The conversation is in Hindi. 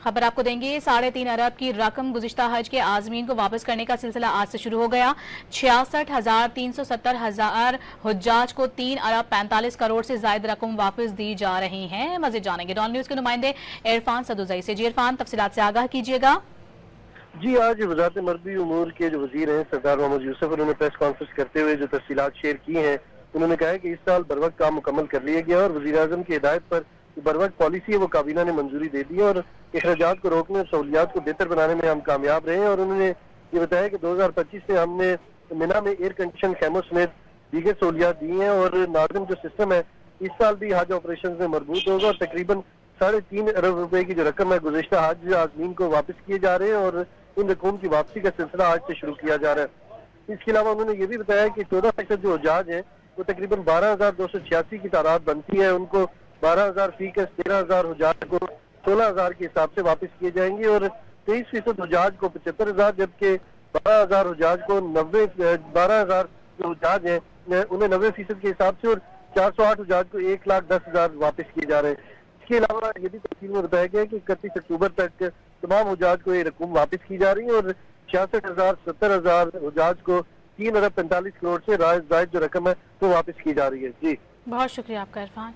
खबर आपको देंगे। 3.5 अरब की रकम गुज़िश्ता हज के आज़मीन को वापस करने का सिलसिला आज से शुरू हो गया। 66,370 हुज्जाज को 3 अरब 45 करोड़ से ज्यादा रकम वापस दी जा रही है। मज़ीद जानेंगे डॉन न्यूज के नुमाइंदे इरफान सदुजई से। जी इरफान, तफसीलात से आगाह कीजिएगा। जी, आज वज़ारत मरकज़ी उमूर के जो वज़ीर हैं सरदार मोहम्मद यूसुफ, उन्होंने प्रेस कॉन्फ्रेंस करते हुए जो तफसीलात शेयर की हैं, उन्होंने कहा है कि इस साल बर वक्त काम मुकम्मल कर लिया गया और वज़ीर आज़म की हिदायत पर जो बर वक्त पॉलिसी है वो काबीना ने मंजूरी दे दी है और अखराजात को रोकने और सहूलियात को बेहतर बनाने में हम कामयाब रहे हैं। और उन्होंने ये बताया कि 2025 से हमने मिना में एयर कंडीशन खैमों समेत दीगर सहूलियात दी हैं और नाज़िम जो सिस्टम है इस साल भी हज ऑपरेशन में मरबूत होगा और तकरीबन 3.5 अरब रुपए की जो रकम है गुज़िश्ता हज आज़मीन को वापस किए जा रहे हैं और इन रकूम की वापसी का सिलसिला आज से शुरू किया जा रहा है। इसके अलावा उन्होंने ये भी बताया कि 14% जो हजाज हैं वो तकरीबन 12,286 की तादाद बनती है, उनको 12,000 फीकस 13,000 हजाज को 16,000 के हिसाब से वापस किए जाएंगे और 23% हजाज को 75,000 जबकि 12,000 हजाज को 12,000 जो हजाज हैं उन्हें 90% के हिसाब से और 408 हजाज को 1,10,000 वापस किए जा रहे हैं। इसके अलावा ये भी तफसील में बताया गया कि 31 अक्टूबर तक तमाम हुजाज को ये रकूम वापस की जा रही है और 66,000 70,000 हुजाज को 3 अरब 45 करोड़ से जायद जो रकम है वो वापस की जा रही है। जी बहुत शुक्रिया आपका इरफान।